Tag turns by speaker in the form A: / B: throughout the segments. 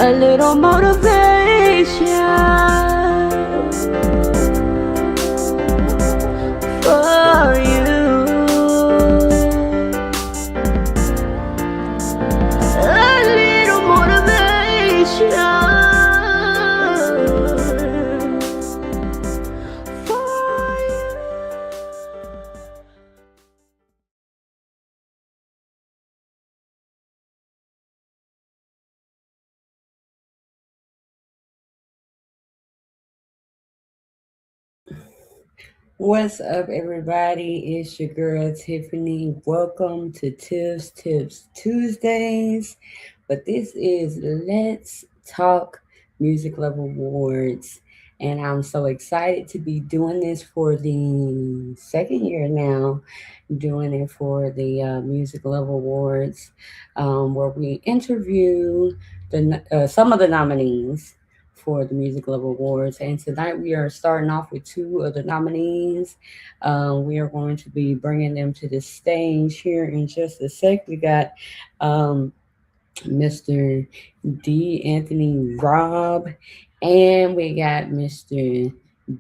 A: a little motivation for you. A little motivation for you. What's up, everybody? It's your girl Tiffany. Welcome to Tips Tuesdays. But this is Let's Talk Music Love Awards. And I'm so excited to be doing this for the second year now, doing it for the Music Love Awards, where we interview some of the nominees for the Music Love Awards. And tonight we are starting off with two of the nominees. We are going to be bringing them to the stage here in just a sec. We got Mr. D. Anthony Robb, and we got Mr.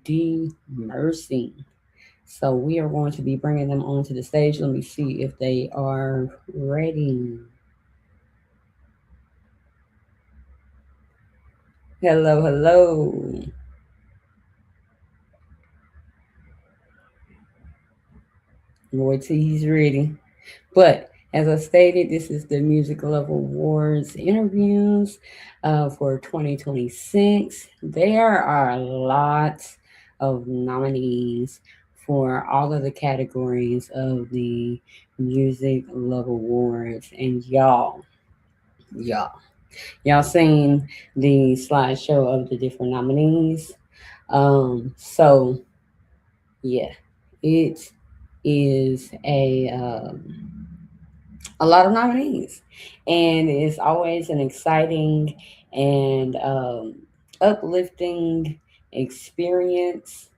A: D. Mercy. So we are going to be bringing them onto the stage. Let me see if they are ready. Hello, hello. Wait till he's ready. But as I stated, this is the Music Love Awards interviews for 2026. There are a lot of nominees for all of the categories of the Music Love Awards. And y'all seen the slideshow of the different nominees. So yeah, it is a lot of nominees, and it's always an exciting and uplifting experience.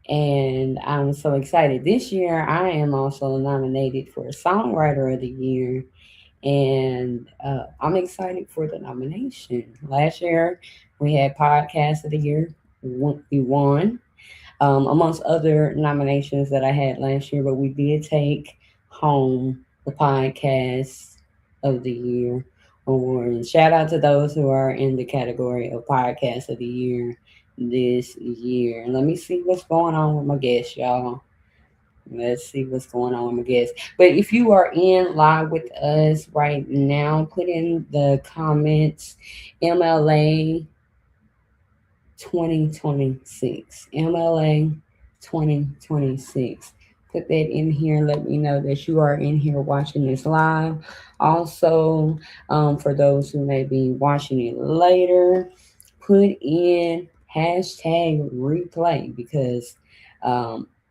A: And I'm so excited. This year, I am also nominated for Songwriter of the Year, and I'm excited for the nomination. Last year, we had Podcast of the Year. We won amongst other nominations that I had last year, but we did take home the podcast of the year award. Shout out to those who are in the category of podcast of the year this year. Let me see what's going on with my guests, y'all. Let's see what's going on with my guests. But if you are in live with us right now, put in the comments MLA 2026. MLA 2026. Put that in here. Let me know that you are in here watching this live. Also, for those who may be watching it later, put in hashtag replay because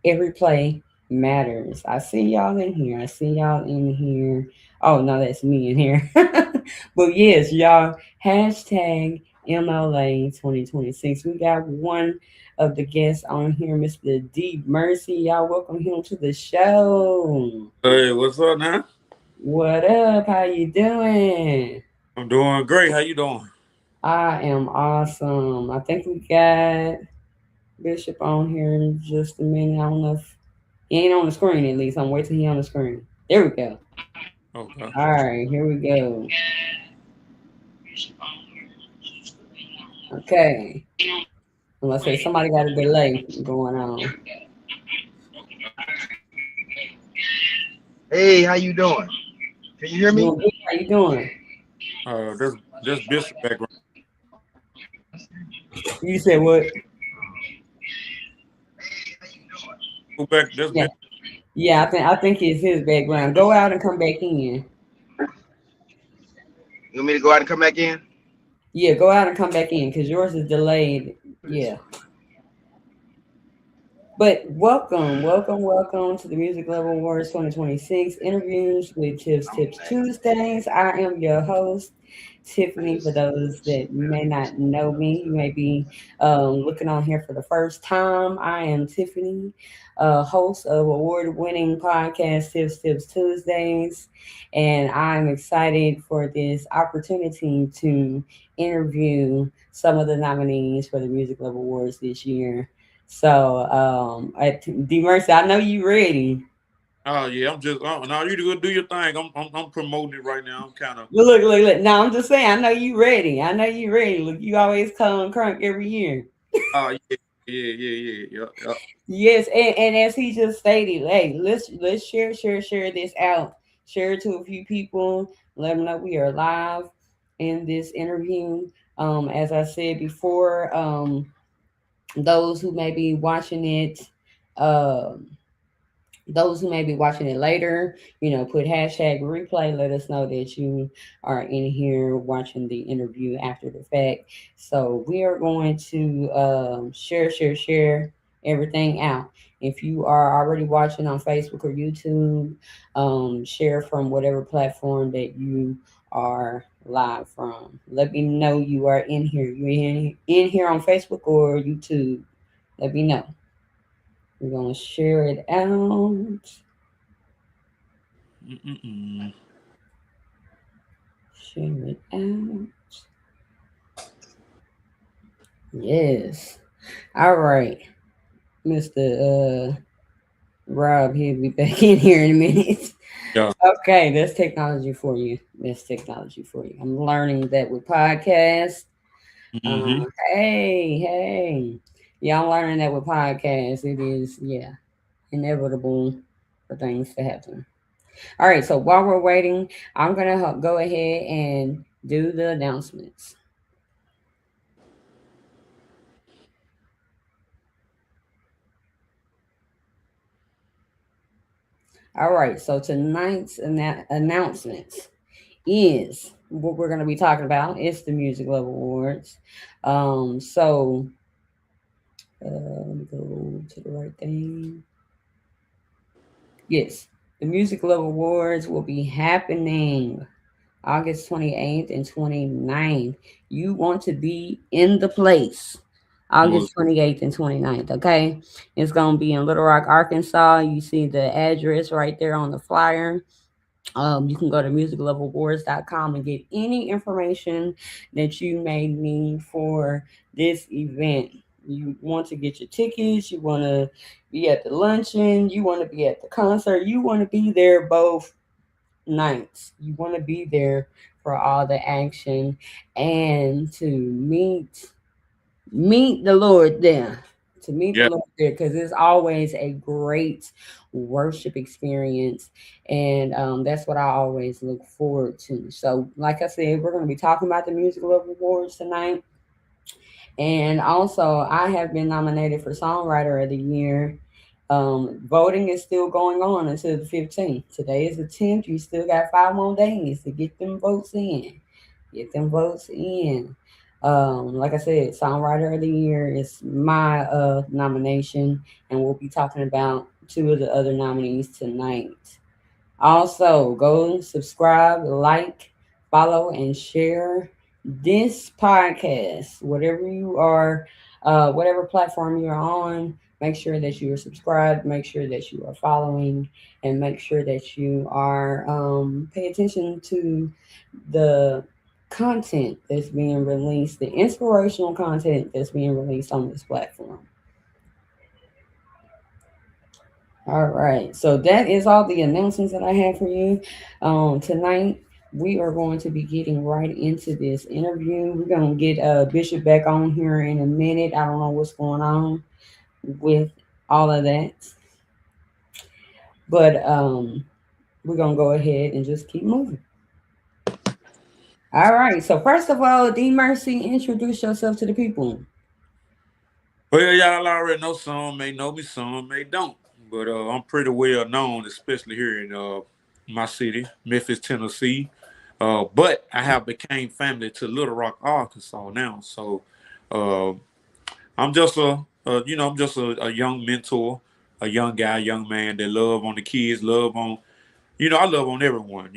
A: every play matters. I see y'all in here. I see y'all in here. Oh, no, that's me in here. But yes, y'all, hashtag MLA 2026. We got one of the guests on here, Mr. D Mercy. Y'all welcome him to the show.
B: Hey, what's up now?
A: What up? How you doing?
B: I'm doing great. How you doing?
A: I am awesome. I think we got Bishop on here in just a minute. I don't know if he ain't on the screen at least. I'm waiting till he on the screen. There we go.
B: Okay.
A: All right, here we go. Okay. Unless say somebody got a delay going on.
C: Hey, how you doing? Can you hear me?
A: Doing good. How you doing?
B: This Bishop background.
A: You said what?
B: Go back. This
A: Yeah.
B: Bishop.
A: Yeah, I think it's his background. Go out and come back in.
C: You want me to go out and come back in?
A: Yeah, go out and come back in because yours is delayed. Yeah. But welcome to the Music Level Awards 2026 interviews with Tips Tuesdays. I am your host, Tiffany. For those that may not know me, you may be looking on here for the first time. I am Tiffany, host of award-winning podcast Tips Tuesdays, and I'm excited for this opportunity to interview some of the nominees for the Music Level Awards this year. So, D Mercy, I know you ready.
B: Oh yeah, I'm just. Oh, now you do your thing. I'm promoting it right now. I'm kind of.
A: Look. No, I'm just saying, I know you ready. I know you ready. Look, you always come crunk every year.
B: Oh yeah.
A: Yes, and as he just stated, hey, let's share this out. Share it to a few people. Let them know we are live in this interview. As I said before, those who may be watching it, um those who may be watching it later, put hashtag replay. Let us know that you are in here watching the interview after the fact. So we are going to share everything out. If you are already watching on Facebook or YouTube, share from whatever platform that you are live from. Let me know you are in here. You in here on Facebook or YouTube? Let me know. We're gonna share it out.
B: Mm-mm-mm.
A: Share it out. Yes. All right, Mr. Rob, he'll be back in here in a minute.
B: Yeah.
A: Okay, that's technology for you. That's technology for you. I'm learning that with podcasts.
B: Mm-hmm.
A: Hey. Yeah, I'm learning that with podcasts. It is, yeah, inevitable for things to happen. All right, so while we're waiting, I'm going to go ahead and do the announcements. All right, so tonight's announcements is what we're going to be talking about. It's the Music Level Awards. So let me go to the right thing. Yes, the Music Level Awards will be happening August 28th and 29th. You want to be in the place.
B: Was
A: August 28th and 29th, okay? It's going to be in Little Rock, Arkansas. You see the address right there on the flyer. You can go to musiclevelboards.com and get any information that you may need for this event. You want to get your tickets, you want to be at the luncheon, you want to be at the concert, you want to be there both nights. You want to be there for all the action and to meet the Lord there. To meet the
B: yeah.
A: Lord there, because it's always a great worship experience, and that's what I always look forward to. So, like I said, we're going to be talking about the Music Love Awards tonight, and also I have been nominated for Songwriter of the Year. Voting is still going on until the 15th. Today is the 10th. You still got 5 more days to get them votes in. Get them votes in. Like I said, Songwriter of the Year is my nomination, and we'll be talking about two of the other nominees tonight. Also, go subscribe, like, follow, and share this podcast. Whatever you are, whatever platform you're on, make sure that you are subscribed, make sure that you are following, and make sure that you are pay attention to the content that's being released, the inspirational content that's being released on this platform. All right. So that is all the announcements that I have for you. Tonight, we are going to be getting right into this interview. We're going to get Bishop back on here in a minute. I don't know what's going on with all of that. But we're going to go ahead and just keep moving. All right. So, first of all, D Mercy, introduce yourself to the people.
B: Well, y'all already know some may know me, some may don't. But I'm pretty well known, especially here in my city, Memphis, Tennessee. But I have became family to Little Rock, Arkansas now. So uh, I'm just I'm just a young mentor, a young guy, young man that love on the kids, love on, I love on everyone.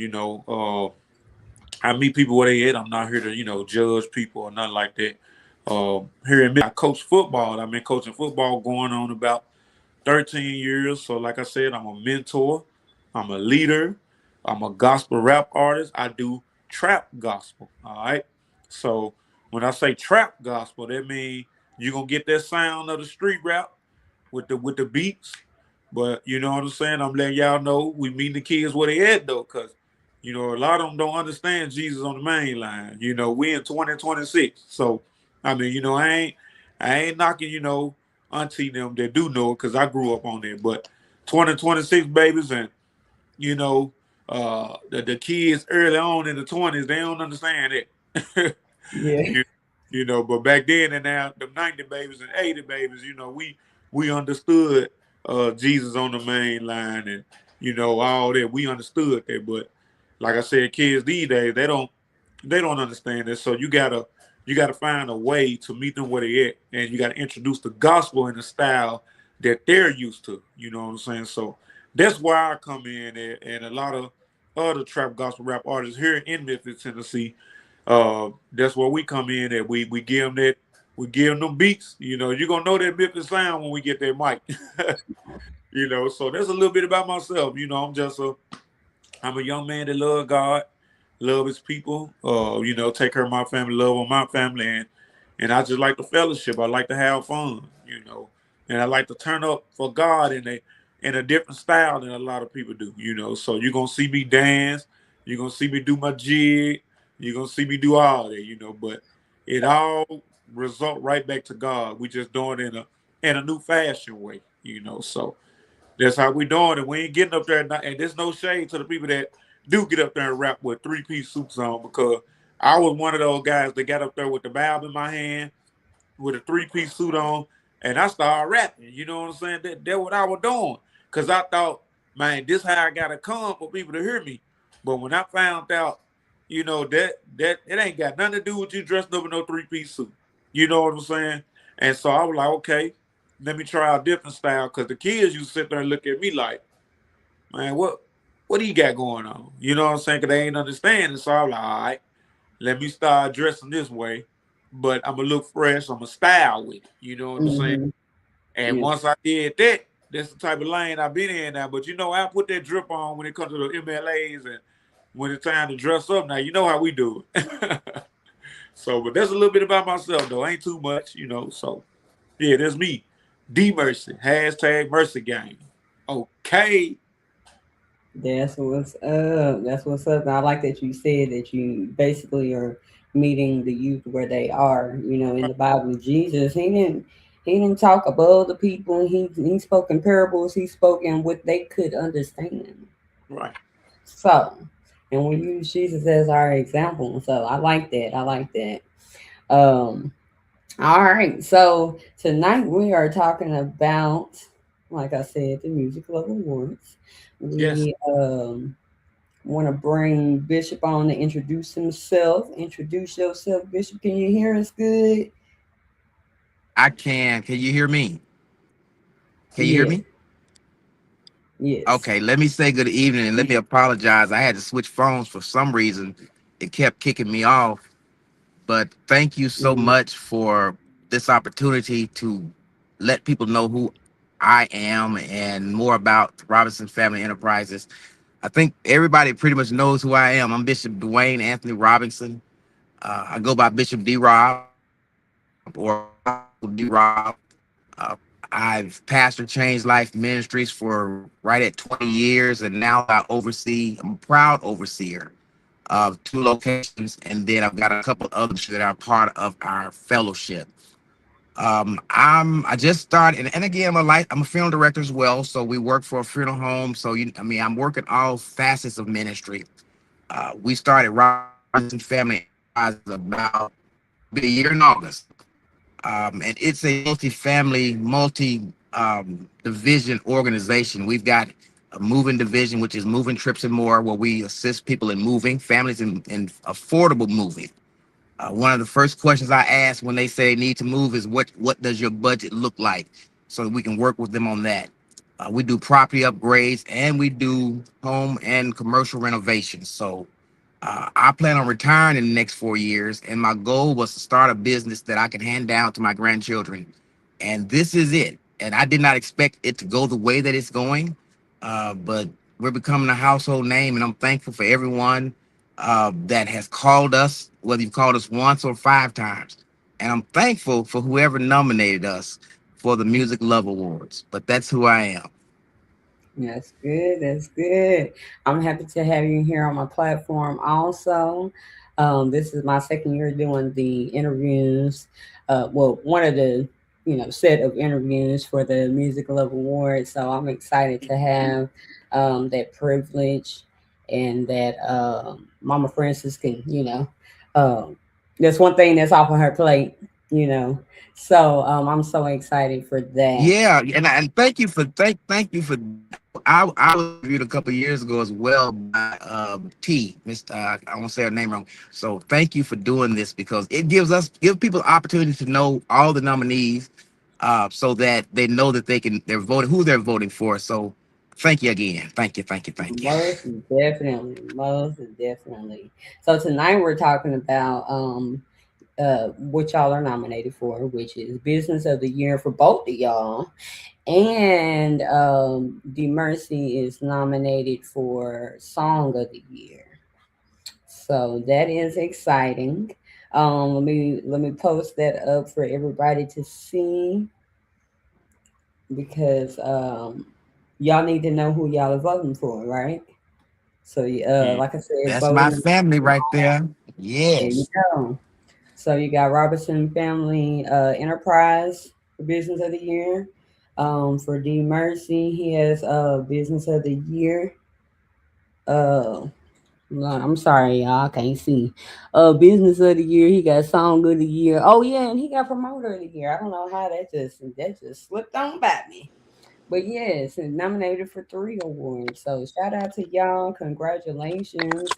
B: I meet people where they at. I'm not here to, judge people or nothing like that. Here in I coach football. I've been coaching football going on about 13 years. So, like I said, I'm a mentor, I'm a leader, I'm a gospel rap artist. I do trap gospel. All right. So, when I say trap gospel, that means you're gonna get that sound of the street rap with the beats. But you know what I'm saying? I'm letting y'all know we meet the kids where they at though, cause a lot of them don't understand Jesus on the main line. We in 2026. So I mean, I ain't knocking, auntie them that do know it, cause I grew up on it. But 2026 babies and you know, the kids early on in the 20s, they don't understand it.
A: Yeah.
B: you, but back then and now, the 90 babies and 80 babies, we understood Jesus on the main line and, all that. We understood that. But like I said, kids these days, they don't understand this. So you gotta find a way to meet them where they at, and you gotta introduce the gospel in a style that they're used to. You know what I'm saying? So that's why I come in, and a lot of other trap gospel rap artists here in Memphis, Tennessee. That's where we come in, and we give them that. We give them beats. You're gonna know that Memphis sound when we get that mic. So that's a little bit about myself. I'm a young man that love God, love his people, take care of my family, love on my family, and I just like the fellowship. I like to have fun, and I like to turn up for God in a different style than a lot of people do. So you're gonna see me dance, you're gonna see me do my jig, you're gonna see me do all that, but it all result right back to God. We just doing it in a new fashion way. So that's how we doing it. We ain't getting up there and there's no shade to the people that do get up there and rap with three-piece suits on, because I was one of those guys that got up there with the Bible in my hand, with a three-piece suit on, and I started rapping. You know what I'm saying? That's what I was doing. Cause I thought, man, this how I gotta come for people to hear me. But when I found out, that it ain't got nothing to do with you dressing up in no three-piece suit. You know what I'm saying? And so I was like, okay, let me try a different style. Cause the kids used to sit there and look at me like, man, what do you got going on? You know what I'm saying? Cause they ain't understanding. So I was like, all right, let me start dressing this way, but I'm gonna look fresh. I'm gonna style with it. You know what I'm saying?
A: Hmm.
B: And
A: Yeah.
B: once I did that, that's the type of lane I've been in now. But I put that drip on when it comes to the MLAs and when it's time to dress up. Now you know how we do it. So, but that's a little bit about myself though. Ain't too much. So yeah, that's me. D Mercy. Hashtag Mercy Gang. Okay.
A: That's what's up. That's what's up. And I like that you said that you basically are meeting the youth where they are. In the Bible, Jesus, he didn't talk above the people. He spoke in parables. He spoke in what they could understand.
B: Right.
A: So, and we use Jesus as our example. So I like that. I like that. Um, all right. So tonight we are talking about, like I said, the Music Love Awards.
B: Yes.
A: We want to bring Bishop on to introduce himself. Introduce yourself, Bishop. Can you hear us good?
D: I can. Can you hear me? Can you hear
A: Yes.
D: me?
A: Yes.
D: Okay, let me say good evening and let me apologize. I had to switch phones for some reason. It kept kicking me off. But thank you so
A: Mm-hmm.
D: much for this opportunity to let people know who I am and more about Robinson Family Enterprises. I think everybody pretty much knows who I am. I'm Bishop Dwayne Anthony Robinson. I go by Bishop D. Rob or Apostle D. Rob. Uh, I've pastored Change Life Ministries for right at 20 years, and now I'm a proud overseer of two locations, and then I've got a couple others that are part of our fellowship. I just started, and again, I'm a funeral director as well, so we work for a funeral home. So I'm working all facets of ministry. We started Robinson Family Enterprise about be a year in August. And it's a multi-family, division organization. We've got a moving division, which is moving trips and more, where we assist people in moving, families in affordable moving. One of the first questions I ask when they say need to move is what does your budget look like, so that we can work with them on that. We do property upgrades and we do home and commercial renovations. So I plan on retiring in the next 4 years, and my goal was to start a business that I can hand down to my grandchildren. And this is it. And I did not expect it to go the way that it's going, but we're becoming a household name, and I'm thankful for everyone that has called us, whether you've called us once or 5 times. And I'm thankful for whoever nominated us for the Music Love Awards. But that's who I am.
A: That's good. That's good. I'm happy to have you here on my platform also. This is my second year doing the interviews. Well, one of the set of interviews for the Music Love Award. So I'm excited to have that privilege, and that Mama Francis can that's one thing that's off of her plate. You know, so I'm so excited for that.
D: Yeah, and thank you for thank you for that. I was interviewed a couple of years ago as well by T, Mr. I won't say her name wrong. So thank you for doing this, because it give people the opportunity to know all the nominees, so that they know that they're voting who they're voting for. So thank you again. Thank you.
A: Most definitely, most definitely. So tonight we're talking about what y'all are nominated for, which is Business of the Year for both of y'all, and D Mercy is nominated for Song of the Year. So that is exciting. Let me post that up for everybody to see, because y'all need to know who y'all are voting for, right? So, like I said,
D: That's my
A: voting.
D: family right there.
A: There you
D: Yes.
A: go. So you got Robertson Family Enterprise for Business of the Year. For D Mercy, he has Business of the Year. Uh, no, I'm sorry, y'all, I can't see. Business of the Year. He got Song of the Year. Oh yeah, and he got Promoter of the Year. I don't know how that just slipped on by me. But yes, and nominated for 3 awards. So shout out to y'all. Congratulations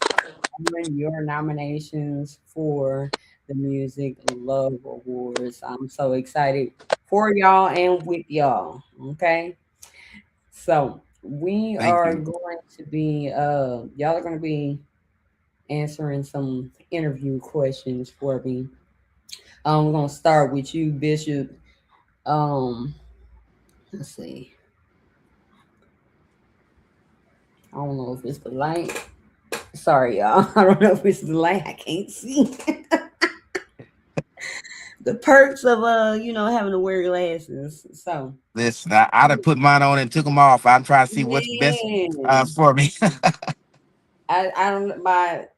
A: on your nominations for the Music Love Awards. I'm so excited for y'all and with y'all. Okay. So we
D: Thank
A: are
D: you.
A: going to be y'all are gonna be answering some interview questions for me. We're gonna start with you, Bishop. Um, let's see. I don't know if it's the light. Sorry, y'all. I don't know if it's the light. I can't see. The perks of having to wear glasses. So
D: Listen, I'd have put mine on and took them off. I'm trying to see what's best
A: man,
D: for me.
A: I don't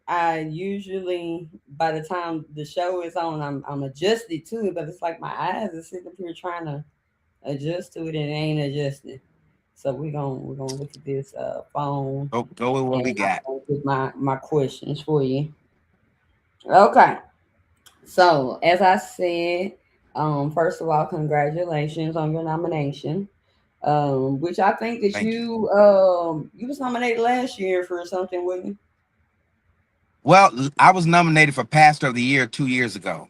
A: I usually, by the time the show is on, I'm adjusted to it, but it's like my eyes are sitting up here trying to adjust to it, and it ain't adjusting. So we're gonna look at this phone,
D: Go with what
A: and
D: we
A: I'm
D: got.
A: gonna get my questions for you. Okay. So, as I said, first of all, congratulations on your nomination. Which I think that
D: Thank you.
A: you was nominated last year for something, wasn't you?
D: Well, I was nominated for Pastor of the Year 2 years ago,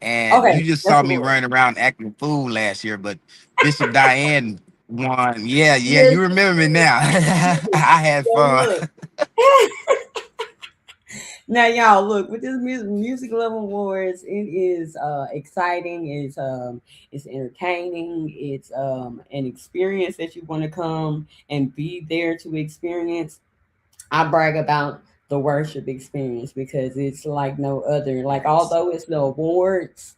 D: and
A: Okay,
D: you just
A: that's
D: saw
A: what it
D: me
A: was.
D: running around acting a fool last year. But Bishop Diane won. Yeah, yeah,
A: Yes,
D: you remember me
A: you
D: now.
A: did.
D: I had
A: So
D: fun.
A: look, now y'all look with this music level awards. It is exciting. It's entertaining. It's an experience that you want to come and be there to experience. I brag about the worship experience because it's like no other. Like,
D: Yes.
A: although it's the awards,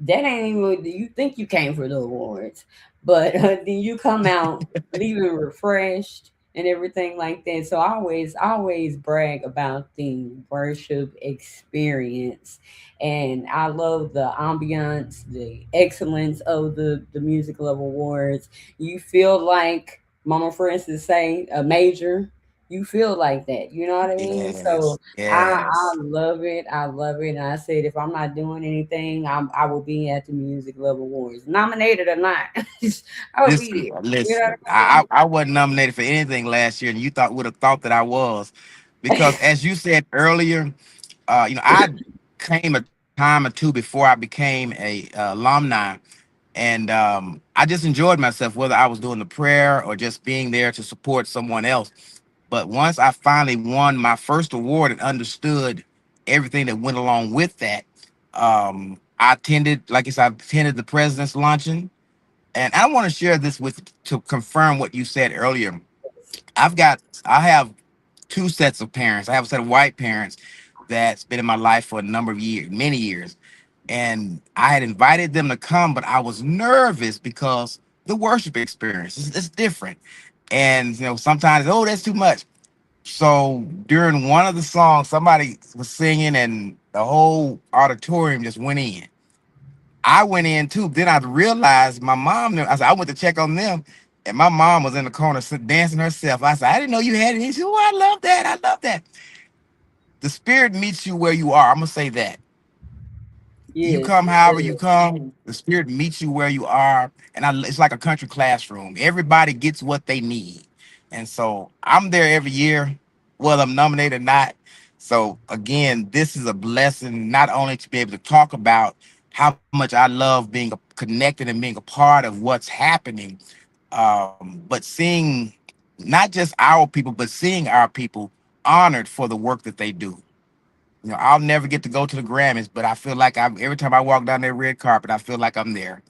A: that ain't even, you think you came for the awards, but then you come out leaving refreshed and everything like that. So I always brag about the worship experience, and I love the ambiance, the excellence of the music love awards. You feel like Mama Francis say a major. You feel like that, you know what I mean?
D: Yes.
A: So I
D: Yes.
A: love it. I love it. And I said, if I'm not doing anything, I will be at the Music Love Awards, nominated or not. I will be
D: Listen,
A: there. You know
D: listen.
A: what I mean?
D: I wasn't nominated for anything last year, and you would have thought that I was, because as you said earlier, I came a time or two before I became a alumni, and I just enjoyed myself, whether I was doing the prayer or just being there to support someone else. But once I finally won my first award and understood everything that went along with that, I attended, like I said, I attended the president's luncheon, and I want to share this with to confirm what you said earlier. I have two sets of parents. I have a set of white parents that's been in my life for a number of years, many years. And I had invited them to come, but I was nervous because the worship experience is different. And sometimes, oh, that's too much. So during one of the songs, somebody was singing and the whole auditorium just went in. I went in too. Then I realized my mom. I said I went to check on them, and my mom was in the corner dancing herself. I said I didn't know you had it. She said, "Oh, I love that. I love that." The spirit meets you where you are. I'm gonna say that. You
A: Yes,
D: come
A: it
D: however you
A: does.
D: come. The spirit meets you where you are, and it's like a country classroom. Everybody gets what they need, and so I'm there every year, whether I'm nominated or not. So again, this is a blessing not only to be able to talk about how much I love being connected and being a part of what's happening, but seeing not just our people, but seeing our people honored for the work that they do. I'll never get to go to the Grammys, but I feel like I'm every time I walk down that red carpet, I feel like I'm there.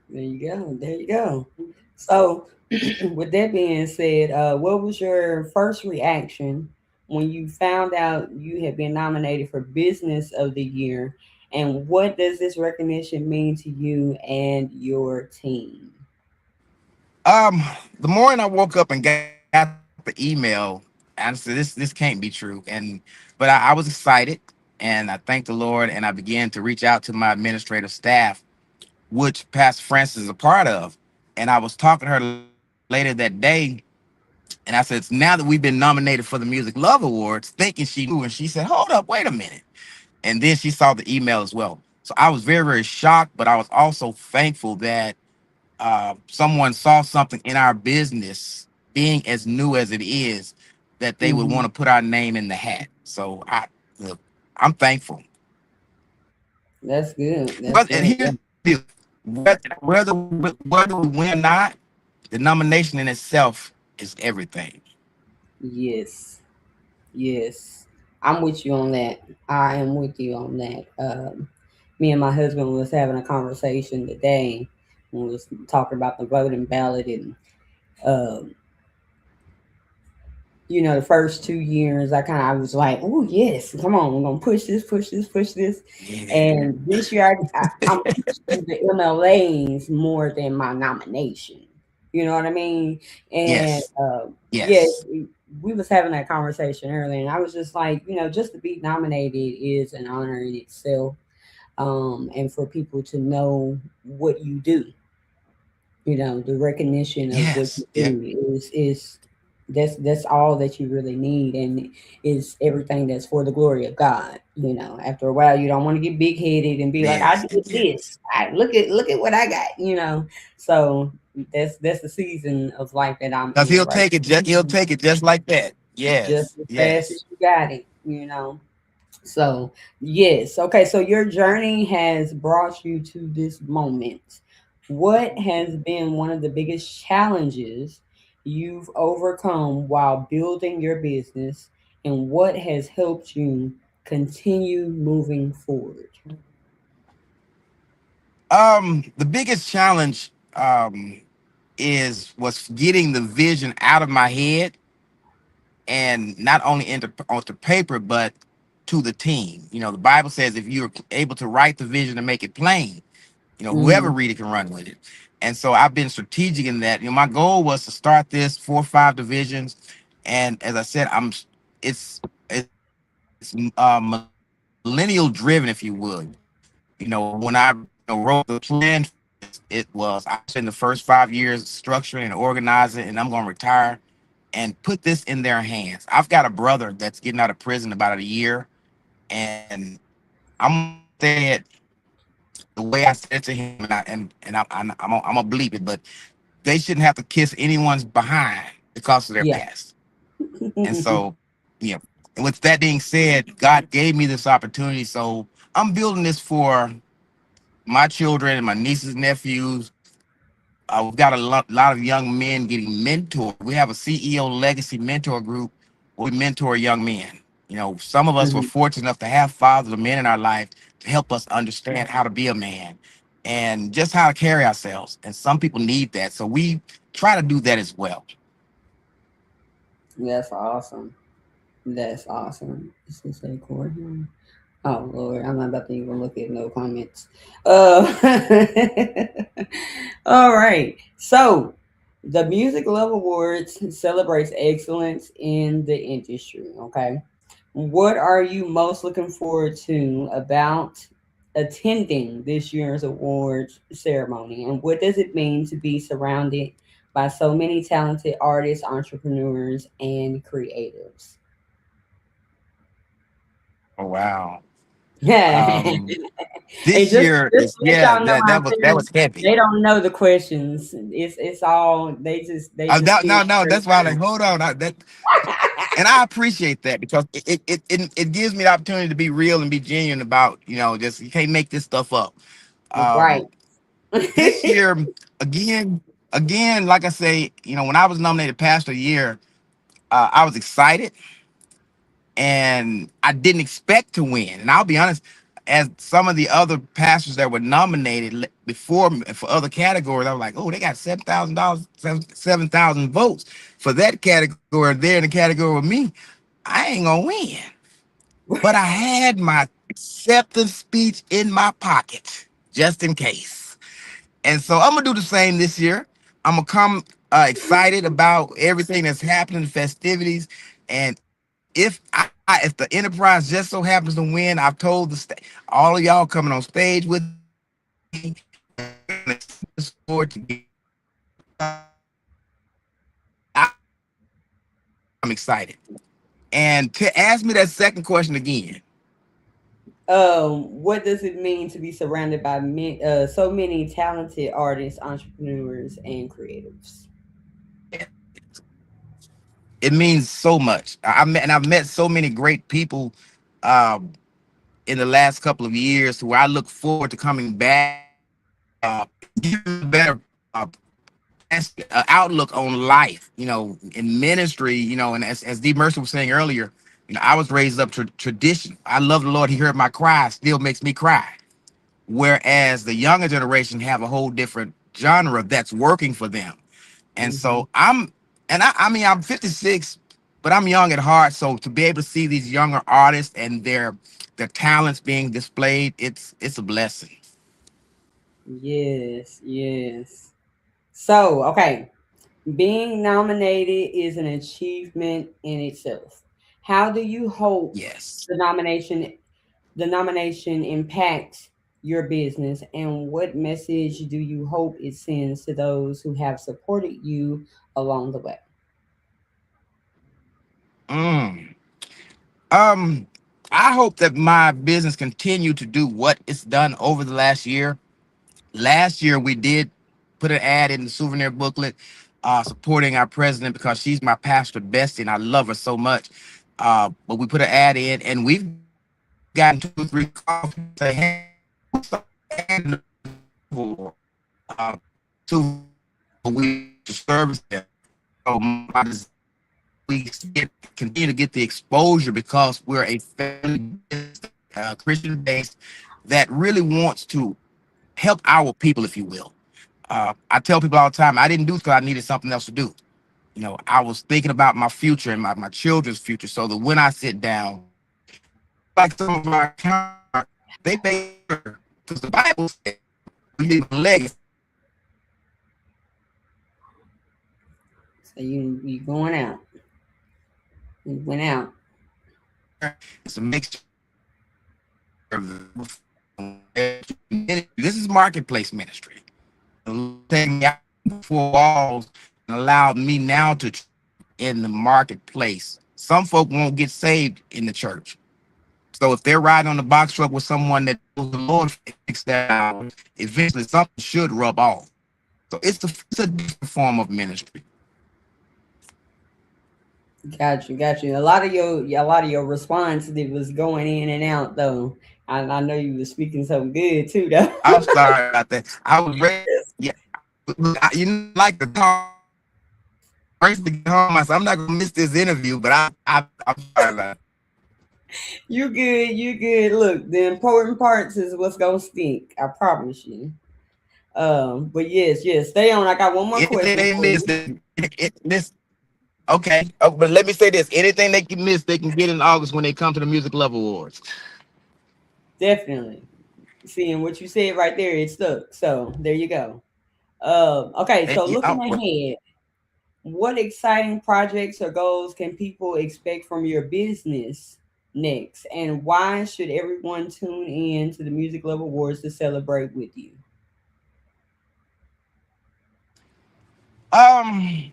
A: There you go. There you go. So, with that being said, what was your first reaction when you found out you had been nominated for Business of the Year? And what does this recognition mean to you and your team?
D: Um, the morning I woke up and got the email, I said, this can't be true. But I was excited, and I thanked the Lord, and I began to reach out to my administrative staff, which Pastor Francis is a part of. And I was talking to her later that day, and I said, now that we've been nominated for the Music Love Awards, thinking she knew, and she said, hold up, wait a minute. And then she saw the email as well. So I was very, very shocked, but I was also thankful that someone saw something in our business, being as new as it is, that they would
A: Hmm.
D: want to put our name in the hat. So look, I'm thankful.
A: That's good. That's
D: But and
A: good.
D: here's the deal: whether we win or not, the nomination in itself is everything.
A: Yes. Yes. I'm with you on that. I am with you on that. Me and my husband was having a conversation today. We was talking about the voting ballot and um, the first 2 years, I was like, oh yes, come on, we're gonna push this, push this, push this.
D: Yeah.
A: And this year, I'm pushing the MLAs more than my nomination. You know what I mean? And
D: Yes.
A: yeah,
D: Yes.
A: we was having that conversation earlier, and I was just like, just to be nominated is an honor in itself, and for people to know what you do, the recognition of what
D: Yes.
A: you
D: Yeah.
A: do is that's all that you really need, and is everything that's for the glory of God. After a while, you don't want to get big headed and be like, I
D: Yes.
A: did
D: Yes.
A: this. I look at what I got. So that's the season of life that I'm
D: Because
A: in
D: he'll
A: right
D: take it. He'll
A: now.
D: take it just like that.
A: Just
D: Yes.
A: as fast
D: Yes.
A: as you got it. So, yes. Okay. So, your journey has brought you to this moment. What has been one of the biggest challenges you've overcome while building your business, and what has helped you continue moving forward?
D: The biggest challenge was getting the vision out of my head, and not only onto paper but to the team. The Bible says if you're able to write the vision and make it plain, whoever
A: Mm,
D: read it can run with it. And so I've been strategic in that. My goal was to start this 4 or 5 divisions, and as I said, it's millennial driven, if you would. When I wrote the plan for this, it was I spent the first 5 years structuring and organizing, and I'm going to retire and put this in their hands. I've got a brother that's getting out of prison about a year, and I'm gonna say it the way I said it to him, I'm gonna bleep it, but they shouldn't have to kiss anyone's behind because of their
A: yeah.
D: past. And so, yeah. And with that being said, God gave me this opportunity. So I'm building this for my children and my nieces and nephews. We've got a lot of young men getting mentored. We have a CEO legacy mentor group where we mentor young men. You know, some of us were
A: Mhm.
D: fortunate enough to have fathers or men in our life to help us understand how to be a man and just how to carry ourselves. And some people need that. So we try to do that as well.
A: That's awesome. That's awesome. This is a core. Oh Lord, I'm not about to even look at no comments. Uh, all right. So the Music Love Awards celebrates excellence in the industry. Okay. What are you most looking forward to about attending this year's awards ceremony? And what does it mean to be surrounded by so many talented artists, entrepreneurs, and creatives?
D: Oh wow.
A: And
D: Um this
A: just
D: year
A: just
D: is
A: to let
D: yeah,
A: y'all know
D: that
A: how
D: that was that
A: serious
D: was heavy.
A: they don't know the questions. It's all they just
D: No,
A: being
D: no, no.
A: straight
D: That's why I'm like,
A: through.
D: hold on. And I appreciate that because it gives me the opportunity to be real and be genuine about, just you can't make this stuff up.
A: Right.
D: Um, this year, again, like I say, when I was nominated Pastor of the Year, I was excited and I didn't expect to win. And I'll be honest, as some of the other pastors that were nominated before me for other categories, I was like, oh, they got $7,000, 7,000 votes for that category. There in the category with me, I ain't gonna win. But I had my acceptance speech in my pocket just in case. And so I'm gonna do the same this year. I'm gonna come excited about everything that's happening, the festivities, and if the enterprise just so happens to win, I've told all of y'all coming on stage with me, I'm excited. And to ask me that second question again,
A: What does it mean to be surrounded by so many talented artists, entrepreneurs, and creatives?
D: it means so much. I've met so many great people um, in the last couple of years who I look forward to coming back. Give them a better outlook on life, in ministry, and as D. Mercer was saying earlier, I was raised up to tradition. I love the Lord. He heard my cry, still makes me cry. Whereas the younger generation have a whole different genre that's working for them. And
A: Hmm.
D: so I mean, I'm 56, but I'm young at heart. So to be able to see these younger artists and their talents being displayed, it's a blessing.
A: Yes, yes. So, okay, being nominated is an achievement in itself. How do you hope
D: Yes.
A: the nomination the nomination impacts your business, and what message do you hope it sends to those who have supported you along the way?
D: Mm. Um, I hope that my business continue to do what it's done over the last year. Last year we did put an ad in the souvenir booklet supporting our president because she's my pastor bestie and I love her so much. But we put an ad in and we've gotten 2 or 3 calls say, hey, uh, to we service them. So my desire we continue to get the exposure because we're a family Christian base that really wants to help our people, if you will. I tell people all the time, I didn't do this because I needed something else to do. I was thinking about my future and my children's future so that when I sit down, like some of our counterparts, they make sure, because the Bible says we leave a legacy.
A: So you going out? You went out.
D: It's a mixture of this is marketplace ministry. Taking me out before walls and allowed me now to in the marketplace. Some folk won't get saved in the church. So if they're riding on the box truck with someone that knows the Lord fix that out, eventually something should rub off. So it's a different form of ministry.
A: Got you. A lot of your response that was going in and out though. I know you were speaking so good too though.
D: I'm sorry about that. I was ready. Yeah, look, you know, I like to talk. First to get home, I said, I'm not gonna miss this interview, but I'm sorry about it.
A: You good, you good. Look, the important parts is what's gonna stick. I promise you. But yes, stay on. I got one more
D: Anything
A: question
D: they
A: for
D: miss,
A: you.
D: this okay. Oh, but let me say this: anything they can miss, they can get in August when they come to the Music Love Awards.
A: Definitely. Seeing what you said right there, it stuck. So there you go. Okay, so
D: Yeah,
A: looking ahead, what exciting projects or goals can people expect from your business next? And why should everyone tune in to the Music Love Awards to celebrate with you?
D: um,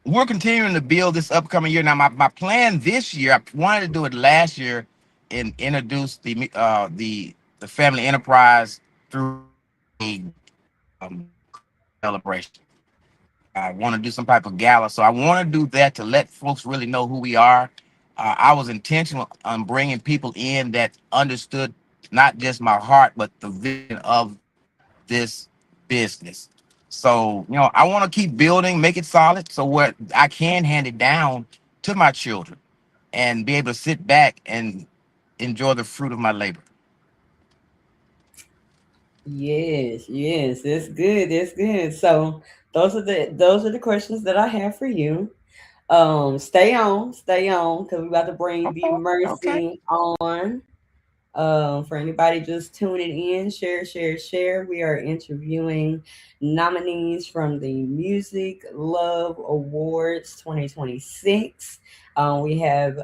D: we're continuing to build this upcoming year. Now, my plan this year, I wanted to do it last year and introduce the family enterprise through a celebration. I want to do some type of gala, so I want to do that to let folks really know who we are. I was intentional on bringing people in that understood not just my heart, but the vision of this business. So, you know, I want to keep building, make it solid, so what I can hand it down to my children and be able to sit back and enjoy the fruit of my labor.
A: Yes, that's good. That's good. So those are the questions that I have for you. Stay on, because we're about to bring the
D: Okay, okay.
A: mercy on. For anybody just tuning in, share. We are interviewing nominees from the Music Love Awards 2026. We have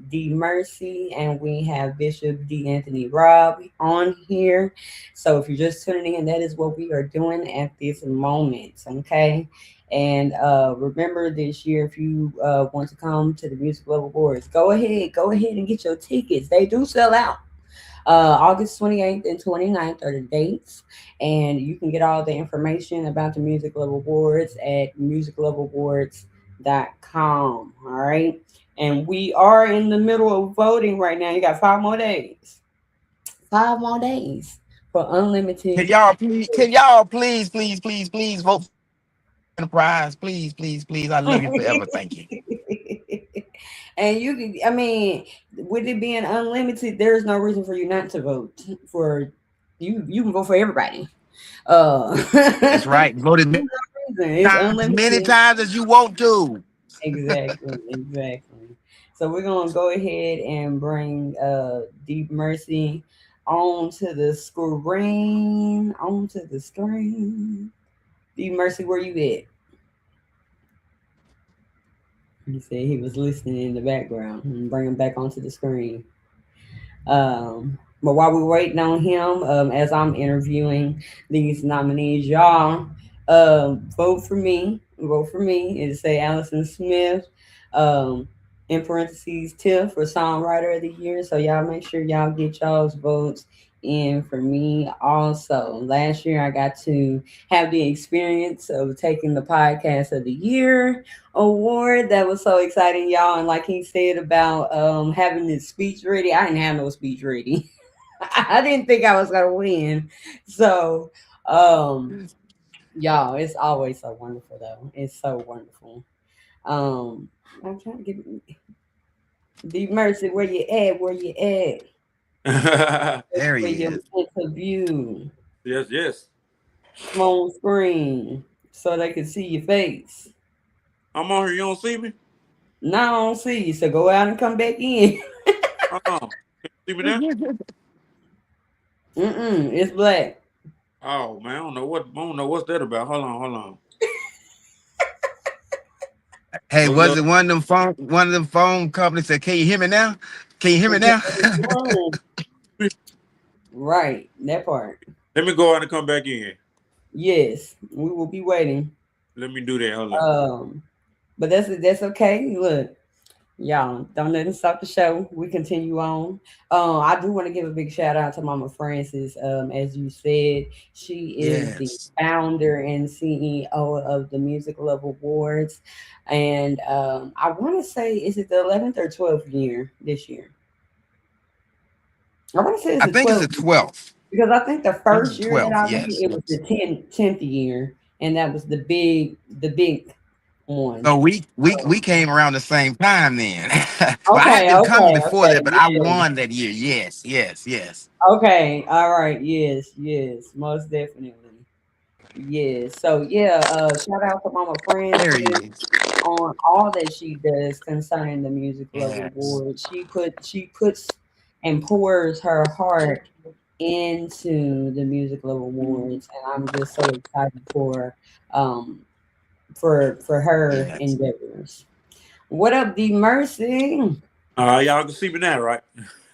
A: D Mercy and we have Bishop D Anthony Robb on here. So if you're just tuning in, that is what we are doing at this moment. Okay. And remember this year, if you want to come to the Music Love Awards, go ahead and get your tickets. They do sell out. August 28th and 29th are the dates. And you can get all the information about the Music Love Awards at musicloveawards.com. All right. And we are in the middle of voting right now. You got 5 more days. 5 more days for unlimited.
D: Can y'all please vote for Enterprise? Please. I love you forever. Thank you.
A: And you can, I mean, with it being unlimited, there's no reason for you not to vote for you. You can vote for everybody.
D: That's right. Vote as
A: It's
D: many
A: unlimited.
D: times as you want to.
A: Exactly. So we're gonna go ahead and bring Deep Mercy onto the screen. Onto the screen. Deep Mercy, where you at? He said he was listening in the background. Bring him back onto the screen. But while we're waiting on him, as I'm interviewing these nominees, y'all, vote for me. Vote for me. It'll say Allison Smith, um, in parentheses, Tiff for Songwriter of the Year. So y'all make sure y'all get y'all's votes in for me also. Last year I got to have the experience of taking the Podcast of the Year award. That was so exciting, y'all. And like he said about having his speech ready, I didn't have no speech ready. I didn't think I was gonna win. So y'all, it's always so wonderful though. It's so wonderful. Um I'm trying to get Be Mercy, where you at? Where you at?
D: There
A: For
D: he
A: your
D: is.
A: interview.
B: Yes.
A: Come on screen so they can see your face.
B: I'm on here. You don't see me?
A: Now I don't see you, so go out and come back in.
B: Uh-uh. See me now?
A: It's black.
B: Oh man, I don't know what's that about. Hold on.
D: Hey,
B: Hold
D: was
B: up.
D: it one of them phone companies said, "Can you hear me now? Can you hear me now?"
A: Right, that part.
B: Let me go out and come back in.
A: Yes, we will be waiting.
B: Let me do that. Hold on.
A: Um, but that's okay. Look, Y'all, don't let us stop the show. We continue on. I do want to give a big shout out to Mama Francis. As you said, she is the
D: Yes.
A: founder and CEO of the Music Love Awards. And I want to say, is it the 11th or 12th year this year? I want to say it's
D: I
A: the
D: think it's
A: 12th
D: the 12th.
A: because I think the
D: I think it's
A: first
D: the
A: year that
D: 12th.
A: I made it,
D: Yes,
A: it was the
D: yes.
A: 10th year, and that was the big one.
D: So we came around the same time then. Well, I had
A: Okay,
D: been coming
A: okay,
D: before
A: okay,
D: that, but I
A: yeah.
D: won that year. Yes, yes, yes.
A: Okay, all right, yes, yes, most definitely. Yes. So yeah, shout out to Mama
D: There he
A: Francis
D: is.
A: on all that she does concerning the Music Love
D: Yes.
A: Award. She puts and pours her heart into the Music Love Awards, and I'm just so excited um for her
D: Yes.
A: endeavors. What up, D Mercy?
B: Y'all can see me now, right?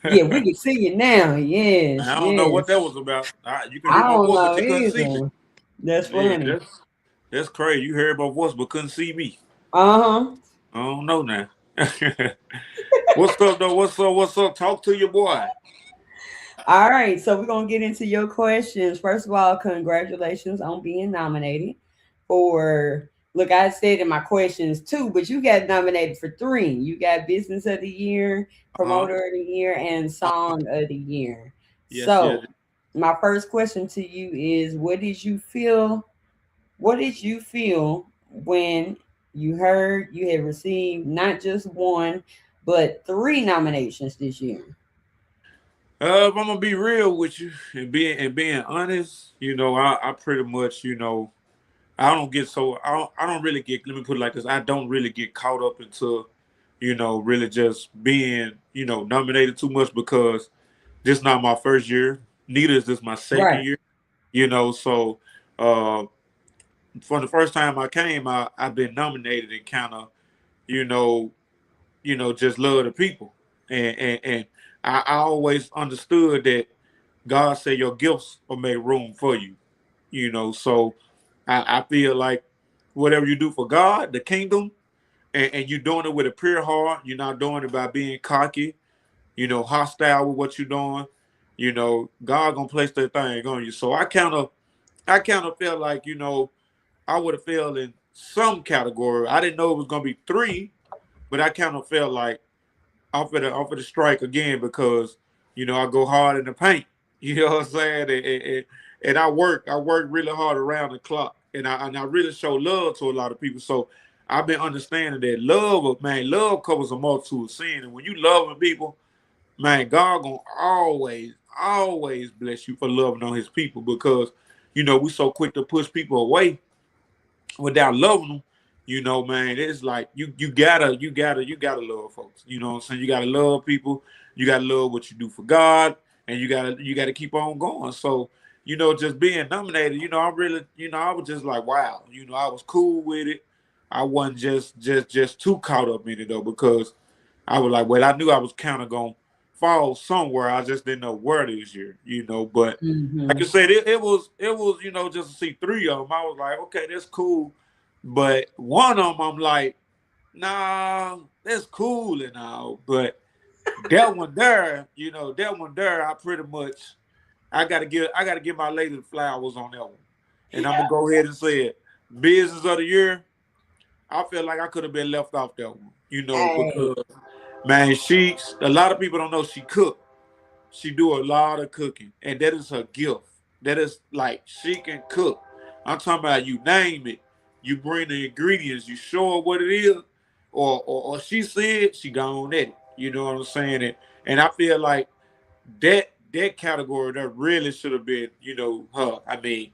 A: Yeah, we can see you now. Yes,
B: I don't know what
A: yes.
B: that was about. You can
A: I
B: hear my
A: don't
B: voice, but
A: know
B: you couldn't see me.
A: either. That's
B: Man,
A: funny.
B: that's crazy. You heard my voice, but couldn't see me.
A: Uh-huh.
B: I don't know now. What's up, though? What's up? What's up? Talk to your boy.
A: All right, so we're gonna get into your questions. First of all, congratulations on being nominated for. Look, I said in my questions too, but you got nominated for three. You got Business of the Year,
B: Uh-huh.
A: Promoter of the Year, and
B: Uh-huh.
A: Song of the Year.
B: Yes, yes.
A: So, my first question to you is: What did you feel? What did you feel when you heard you had received not just one, but three nominations this year?
B: If I'm gonna be real with you and being honest, I pretty much, I don't get so I don't really get, let me put it like this, I don't really get caught up into, really just being, nominated too much because this not my first year. Neither is this my second
A: Right.
B: year. So uh for the first time I came, I've been nominated and kind of, you know, just love the people. And I always understood that God said your gifts will make room for you. So I feel like whatever you do for God, the kingdom, and you're doing it with a pure heart, you're not doing it by being cocky, hostile with what you're doing, God gonna place that thing on you. So I kind of felt like, I would have failed in some category. I didn't know it was gonna be three, but I kind of felt like I'm for the strike again because I go hard in the paint. You know what I'm saying? And I work really hard around the clock, and I really show love to a lot of people. So I've been understanding that love covers a multitude of sin, and when you loving people, man, God gonna always bless you for loving on His people because we so quick to push people away without loving them, man, it's like you gotta love folks. You know what I'm saying? You gotta love people. You gotta love what you do for God, and you gotta keep on going. So, just being nominated, I really, I was just like, wow, I was cool with it. I wasn't just too caught up in it though, because I was like, well, I knew I was kind of gonna fall somewhere. I just didn't know where this year. But like
A: Mm-hmm.
B: I said, it was just to see three of them. I was like, okay, that's cool. But one of them, I'm like, nah, that's cool and all. But that one there, I pretty much, I gotta give my lady the flowers on that one. And I'm gonna go ahead and say it. Business of the year, I feel like I could have been left off that one.
A: Hey,
B: Because man, a lot of people don't know she cook. She do a lot of cooking, and that is her gift. That is like she can cook. I'm talking about you name it. You bring the ingredients, you show her what it is, or she said she gone at it. You know what I'm saying? And I feel like that category that really should have been, her. I mean,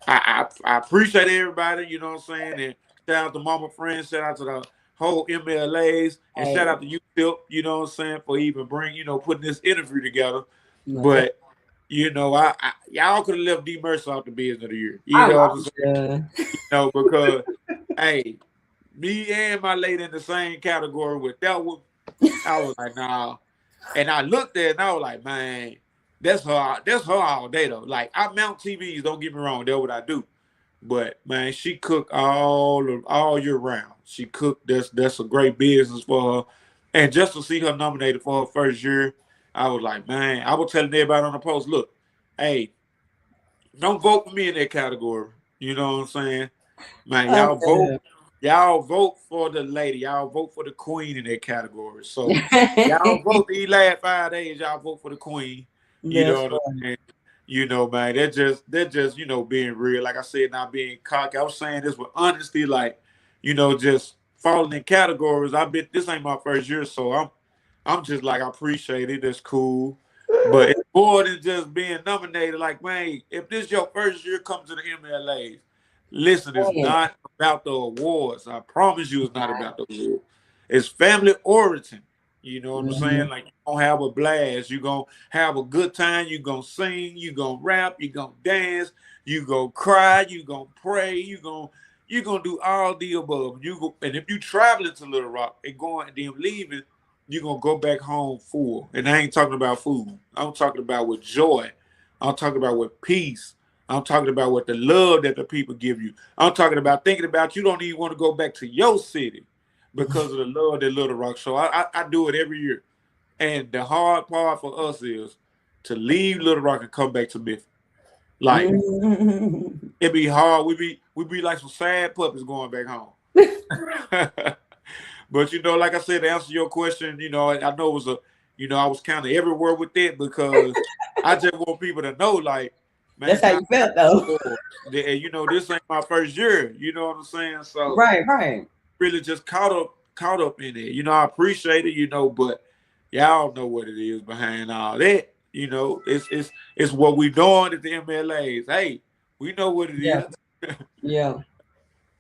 B: I appreciate everybody, you know what I'm saying? And shout out to Mama Friends, shout out to the whole MLAs, and shout
A: hey,
B: out to you, Phil, you know what I'm saying, for even putting this interview together.
A: no, that,
B: But, y'all could have left D Mercer out the business of the year. You
A: I'm,
B: know what I'm
A: I'm
B: saying?
A: done.
B: Because hey, me and my lady in the same category with that one, I was like, nah. And I looked at it and I was like, man, that's her all day though. Like I mount TVs, don't get me wrong, that's what I do. But man, she cooked all year round. She cooked. That's a great business for her. And just to see her nominated for her first year, I was like, man, I was telling everybody on the post, look, hey, don't vote for me in that category. You know what I'm saying? Man,
A: Okay.
B: y'all vote for the lady, y'all vote for the queen in that category. So y'all vote these last 5 days, y'all vote for the queen. You
A: That's
B: know what I'm
A: funny.
B: saying? You know, man, they're just, being real. Like I said, not being cocky. I was saying this with honesty, like, just falling in categories. This ain't my first year, so I'm just like, I appreciate it. That's cool. But it's more than just being nominated. Like, man, if this your first year come to the MLAs, listen, it's
A: Yeah.
B: not about the awards. I promise you, it's not about the awards. It's family origin. You know what I'm
A: Mhm.
B: saying? Like, you're gonna have a blast. You're gonna have a good time. You're gonna sing. You're gonna rap. You're gonna dance. You gonna cry. You gonna pray. You gonna do all the above. And if you traveling to Little Rock and going and then leaving, you're gonna go back home full. And I ain't talking about food. I'm talking about with joy. I'm talking about with peace. I'm talking about with the love that the people give you. I'm talking about thinking about you don't even want to go back to your city because of the love that Little Rock show. I do it every year. And the hard part for us is to leave Little Rock and come back to Memphis. Like,
A: Mhm.
B: it be hard. We be like some sad puppies going back home. But like I said, to answer your question, I know it was I was kind of everywhere with it because I just want people to know, like,
A: That's
B: man,
A: how
B: God
A: you felt
B: is
A: though.
B: good. And this ain't my first year. You know what I'm saying? So
A: Right, right.
B: really just caught up in it. I appreciate it. But y'all know what it is behind all that. It's what we doing at the MLAs. Hey, we know what it
A: Yeah,
B: is.
A: yeah.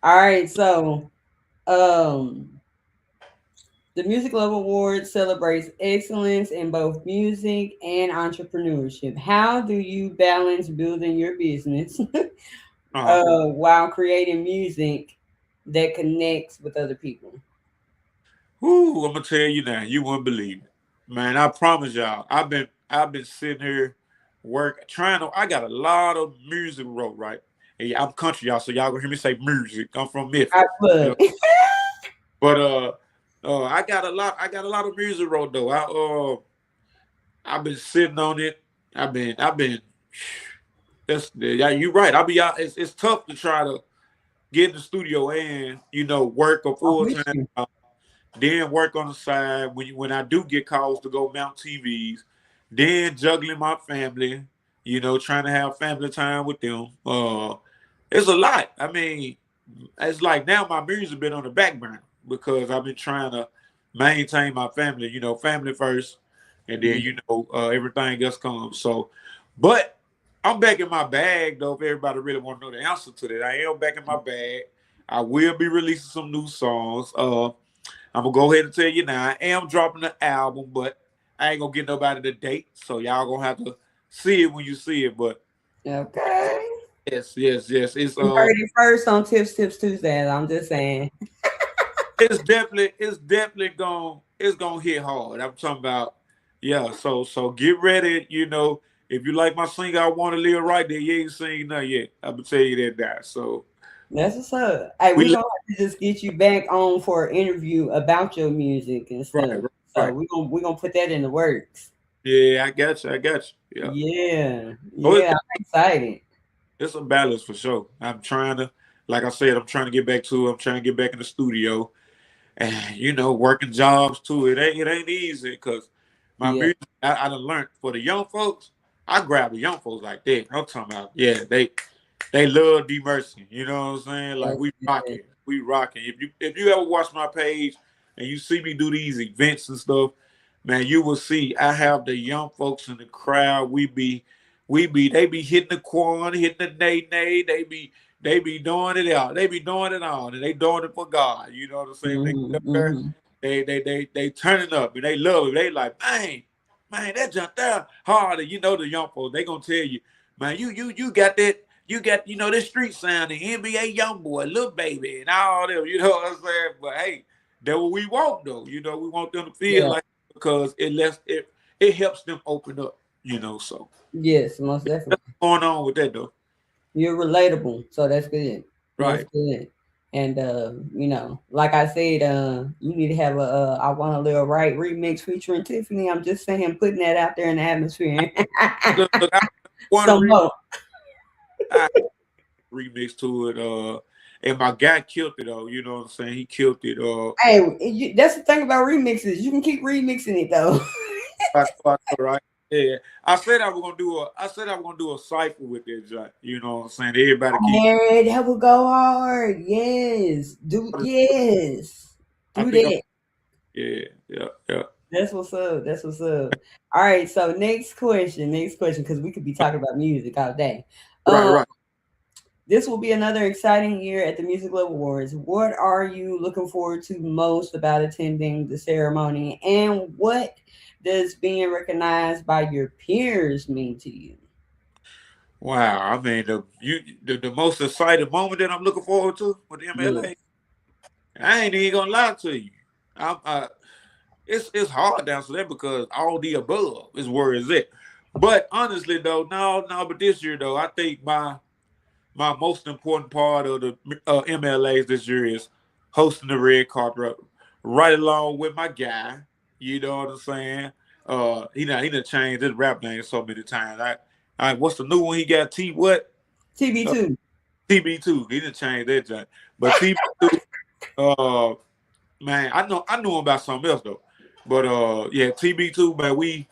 A: All right, so um the Music Love Award celebrates excellence in both music and entrepreneurship. How do you balance building your business
B: Uh-huh.
A: while creating music that connects with other people?
B: Whoo, I'm gonna tell you now, you wouldn't believe it. Man, I promise y'all, I've been sitting here trying to. I got a lot of music wrote, right? And yeah, I'm country, y'all, so y'all gonna hear me say music. I'm from
A: I
B: Memphis. You know,
A: look.
B: but I got a lot of music wrote though. I've been sitting on it. I've been that's yeah, you're right. I'll be out. It's tough to try to get in the studio and work a
A: I'm
B: full
A: with
B: time
A: you.
B: then work on the side when I do get calls to go mount TVs, then juggling my family, trying to have family time with them. It's a lot. I mean, it's like now my music been on the back burner because I've been trying to maintain my family, family first, and then
A: Mhm.
B: everything else comes. So, but I'm back in my bag though. If everybody really want to know the answer to that, I am back in my bag. I will be releasing some new songs. I'm gonna go ahead and tell you now. I am dropping the album, but I ain't gonna get nobody the date, so y'all gonna have to see it when you see it. But
A: Okay.
B: yes, yes, yes. It's
A: You heard it first on Tips Tuesdays. I'm just saying.
B: it's definitely gonna hit hard. I'm talking about, yeah. So get ready. If you like my singer, I want to live right there. You ain't seen nothing yet. I'm gonna tell you that now. So
A: That's what's up. Hey,
B: we
A: we're gonna have to just get you back on for an interview about your music and
B: right,
A: stuff.
B: right,
A: So
B: right.
A: we're gonna put that in the works.
B: Yeah, I got you. I got you. Yeah.
A: Yeah,
B: Oh,
A: yeah, I'm excited.
B: it's a balance for sure. Like I said, I'm trying to get back to it. I'm trying to get back in the studio and working jobs too. It ain't easy because my
A: Yeah.
B: music. I done learned for the young folks. I grab the young folks like that. I'm talking about, yeah, they love D Mercy. You know what I'm saying? Like,
A: Yes,
B: we
A: yes.
B: rocking, we rocking. If you ever watch my page and you see me do these events and stuff, man, you will see I have the young folks in the crowd. They be hitting the corn, hitting the nay. They be doing it out. They be doing it all, and they doing it for God. You know what I'm saying? They
A: Hmm,
B: get up there,
A: hmm.
B: they turn it up, and they love it. They like, man, that jump there hard. And the young folks, they gonna tell you, man, you got that. You got this street sound, the NBA young boy, little baby, and all them. You know what I'm saying? But hey, that's what we want though. We want them to feel
A: Yeah.
B: like, because it helps them open up. So
A: Yes, most definitely.
B: going on with that though.
A: You're relatable, so that's good. That's
B: Right.
A: good. And like I said, you need to have a I Want a Little Right remix featuring Tiffany. I'm just saying, putting that out there in the atmosphere.
B: Look, I want
A: Some
B: to
A: more.
B: I remix to it. And my guy killed it though. You know what I'm saying? He killed it.
A: Hey, that's the thing about remixes. You can keep remixing it though.
B: Right. Yeah. I said I was gonna do a cipher with that joint. You know what I'm saying? Everybody keep
A: Man, that will go hard. Yes, do yes,
B: I
A: do
B: think I'm
A: that.
B: yeah, yeah, yeah.
A: That's what's up. That's what's up. All right. So next question. Next question, because we could be talking about music all day.
B: Right,
A: Um,
B: right.
A: this will be another exciting year at the Music Love Awards. What are you looking forward to most about attending the ceremony, and what does being recognized by your peers mean to you?
B: Wow. I mean the most exciting moment that I'm looking forward to with the
A: Yeah.
B: MLA. I ain't even gonna lie to you. I'm it's hard to answer that because all the above is where is it. But honestly though, no, but this year though, I think my most important part of the MLAs this year is hosting the red carpet right along with my guy. You know what I'm saying? He done changed his rap name so many times. I what's the new one he got? T what? Uh,
A: TB2.
B: TB2. He didn't change that joint. But TB2, uh, man, I knew him about something else though. But yeah, TB2, man, we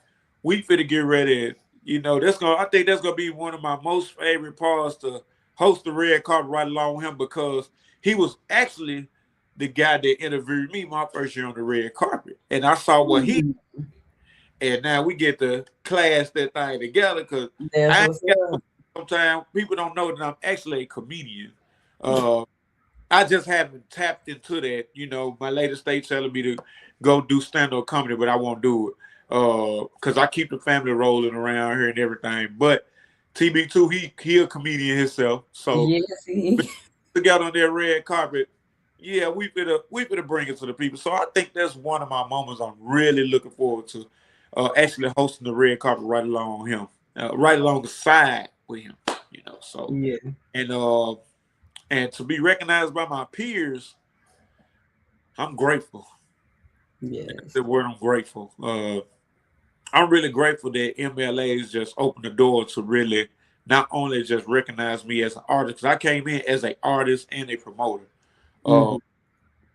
B: finna get ready. You know, I think that's gonna be one of my most favorite parts to host the red carpet right along with him because he was actually the guy that interviewed me my first year on the red carpet. And I saw what he
A: Mm,
B: and now we get to class that thing together because
A: that's
B: I
A: what's
B: ain't
A: up.
B: got sometimes people don't know that I'm actually a comedian. Uh I just haven't tapped into that. You know, my latest state telling me to go do stand-up comedy, but I won't do it. Cause I keep the family rolling around here and everything. But TB2, he a comedian himself. So
A: Yes, he.
B: together on that red carpet, yeah, we finna bring it to the people. So I think that's one of my moments I'm really looking forward to. Actually hosting the red carpet right along him. Right alongside with him. You know, so
A: Yeah.
B: and uh and to be recognized by my peers, I'm grateful. That's
A: Yes.
B: the word. I'm grateful. I'm really grateful that MLA's just opened the door to really not only just recognize me as an artist, 'cause I came in as an artist and a promoter, uh,
A: Hmm.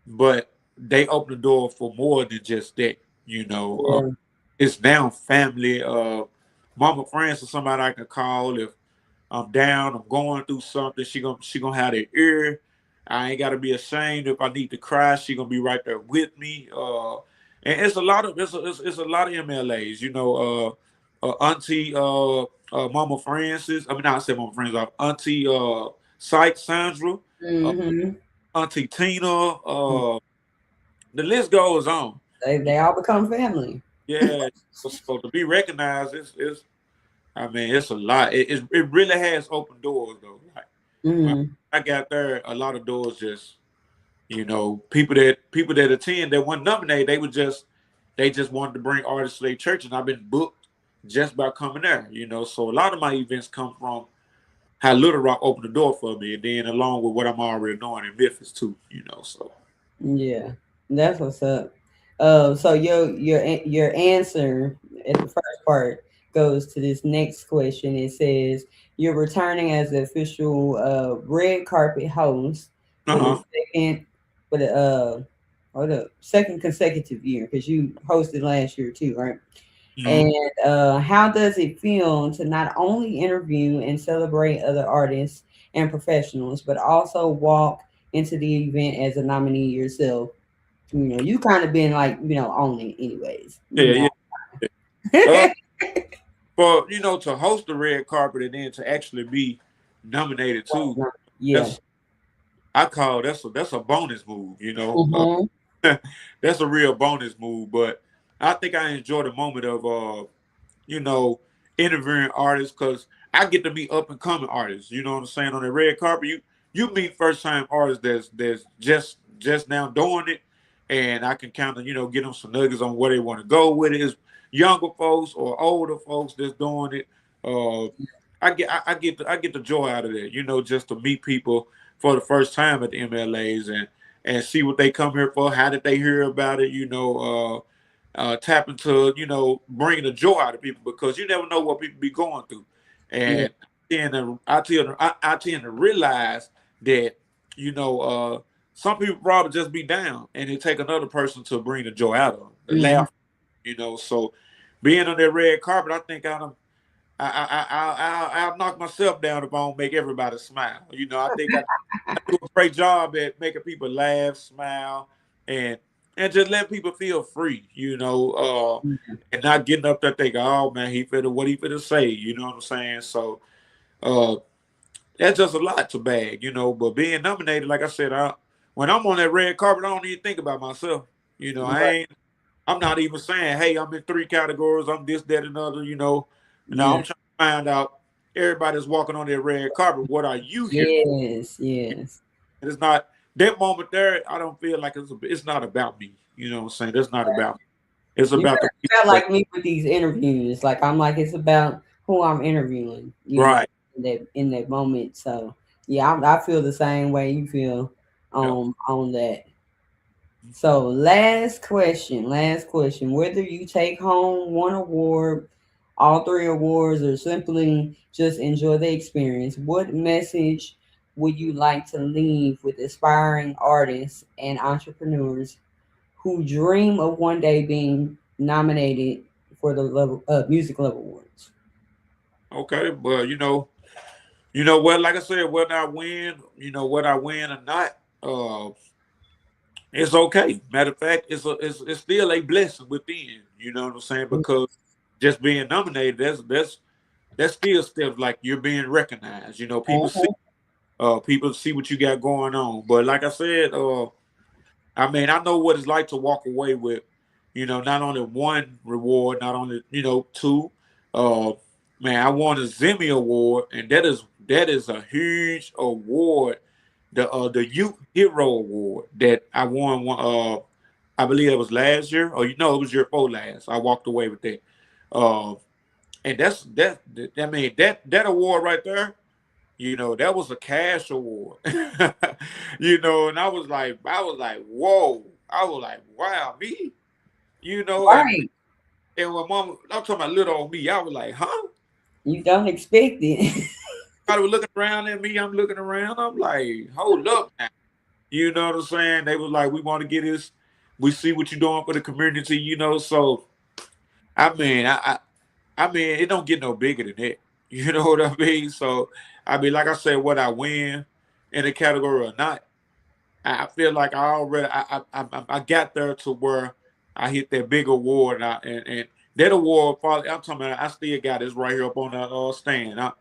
B: but they opened the door for more than just that. You know,
A: Yeah.
B: it's now family. Mama Francis, somebody I can call if I'm down, I'm going through something. She gonna have the ear. I ain't gotta be ashamed if I need to cry. She gonna be right there with me. And it's a lot of it's a lot of MLAs. You know, Auntie Mama Francis. I mean, not I said Mama Francis. Auntie Syke Sandra, uh,
A: Hmm.
B: Auntie Tina. The list goes on.
A: They all become family.
B: Yeah. So to be recognized, it's I mean, it's a lot. It really has opened doors though. Like when
A: Mm.
B: I got there, a lot of doors just people that attend that weren't nominated, they just wanted to bring artists to their church, and I've been booked just by coming there. You know, so a lot of my events come from how Little Rock opened the door for me, and then along with what I'm already doing in Memphis too. You know, so
A: Yeah, that's what's up. So your answer at the first part goes to this next question. It says you're returning as the official red carpet host for the
B: uh-huh.
A: second for the or the second consecutive year because you hosted last year too, right?
B: Mhm.
A: And how does it feel to not only interview and celebrate other artists and professionals, but also walk into the event as a nominee yourself? You kind of been like, on it anyways.
B: Yeah, yeah. Yeah. For to host the red carpet and then to actually be nominated too.
A: Yeah.
B: That's I call that's a bonus move.
A: Mm-hmm.
B: That's a real bonus move. But I think I enjoy the moment of you know, interviewing artists because I get to meet up and coming artists. You know what I'm saying? On the red carpet, you meet first time artists that's just now doing it, and I can kind of get them some nuggets on where they want to go with it. Is younger folks or older folks that's doing it. I get the joy out of that. Just to meet people for the first time at the MLAs and see what they come here for. How did they hear about it? Tap into bringing the joy out of people because you never know what people be going through,
A: Yeah.
B: and I tend to realize that you know some people probably just be down, and it take another person to bring the joy out of them, the
A: Mhm.
B: laugh. So being on that red carpet, I think I'll knock myself down if I don't make everybody smile. I think I do a great job at making people laugh, smile, and and just let people feel free. And not getting up there thinking, oh man, what he finna say. You know what I'm saying? So uh, that's just a lot to bag. But being nominated, like I said, when I'm on that red carpet, I don't even think about myself.
A: Right.
B: I'm not even saying, hey, I'm in three categories. I'm this, that, and other. Now
A: Yeah.
B: I'm trying to find out. Everybody's walking on that red carpet. What are you here for?
A: Yes. Yes.
B: It's not that moment there. I don't feel like it's not about me. You know what I'm saying? That's not about me. It's
A: You
B: about the people
A: felt
B: that
A: like me with these interviews. Like I'm like it's about who I'm interviewing.
B: right.
A: In that moment. So yeah, I feel the same way you feel
B: Yeah.
A: on that. So last question. Last question. Whether you take home one award, all three awards, or simply just enjoy the experience, what message would you like to leave with aspiring artists and entrepreneurs who dream of one day being nominated for the level music level awards?
B: Okay. But what? Like I said, whether I win, whether I win or not, it's okay. Matter of fact, it's still a blessing within. You know what I'm saying? Because just being nominated, that's still steps like you're being recognized.
A: Uh-huh.
B: People see what you got going on. But like I said, I mean, I know what it's like to walk away with, not only one reward, not only, two. Uh, man, I won a Zimmy Award, and that is a huge award. The Youth Hero Award that I won I believe it was last year, or it was year before last. I walked away with that. Uh, and I mean that award right there, that was a cash award. And I was like, whoa. I was like, wow, me? And
A: Right.
B: when mom, I'm talking about little old me, I was like, huh?
A: You don't expect it.
B: I was looking around at me, I'm looking around, I'm like, hold up now. You know what I'm saying? They was like, we want to get this, we see what you're doing for the community. So I mean, I mean, it don't get no bigger than that. You know what I mean? So I mean, like I said, what I win in the category or not, I feel like I already I got there to where I hit that big award, and that award probably I'm talking about. I still got this right here up on the stand. I'm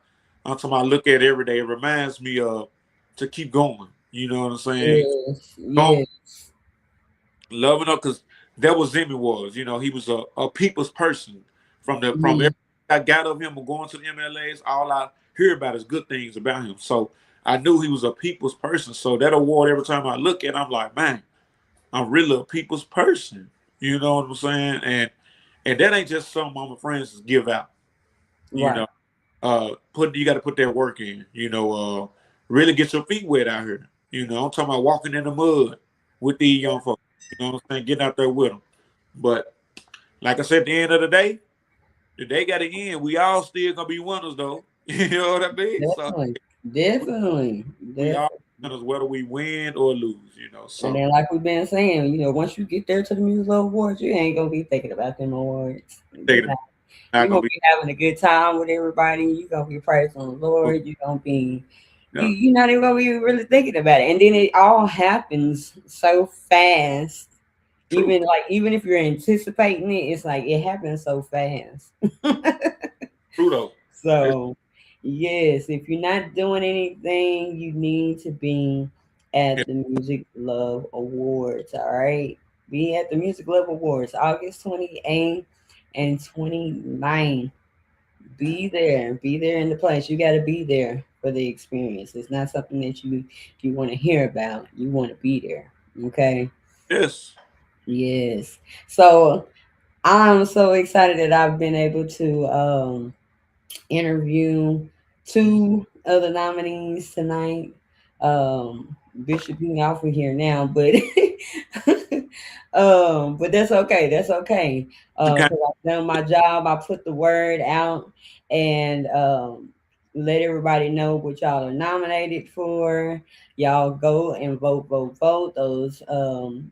B: talking about. I look at it every day. It reminds me of to keep going. You know what I'm saying?
A: Yes.
B: Don't
A: Yes.
B: loving up because that was Zimmy was. He was a people's person from everything
A: Mhm.
B: I got of him going to the MLAs. All I hear about is good things about him. So I knew he was a people's person. So that award, every time I look at, it, I'm like, man, I'm really a people's person. You know what I'm saying? And that ain't just something my friends just give out. You
A: Right.
B: know, you got to put that work in. Really get your feet wet out here. I'm talking about walking in the mud with these young folks. You know what I'm saying? Getting out there with them. But like I said, at the end of the day got to end. We all still gonna be winners, though. You know what I mean? So
A: Definitely. Definitely.
B: we all
A: Definitely.
B: winners, whether we win or lose.
A: And
B: So
A: then, like we've been saying, once you get there to the music awards, you ain't gonna be thinking about them awards.
B: taking it, not
A: You're
B: gonna
A: gonna
B: be.
A: be having a good time with everybody. You're gonna be praising the Lord. You're gonna be
B: Yeah,
A: you're not even gonna be really thinking about it. And then it all happens so fast.
B: true,
A: Even if you're anticipating it, it's like it happens so fast.
B: true though. It's,
A: So yes, if you're not doing anything, you need to be at
B: it's,
A: the Music Love Awards. All right. Be at the Music Love Awards, August 28th and 29th. Be there in the place. You got to be there for the experience. It's not something that you want to hear about. You want to be there. Okay.
B: yes,
A: Yes. So I'm so excited that I've been able to interview
B: mhm,
A: two other nominees tonight. Bishop being off of here now, but but that's okay. That's okay.
B: Okay.
A: Because I've done my job. I put the word out and let everybody know what y'all are nominated for. Y'all go and vote, vote, vote. Those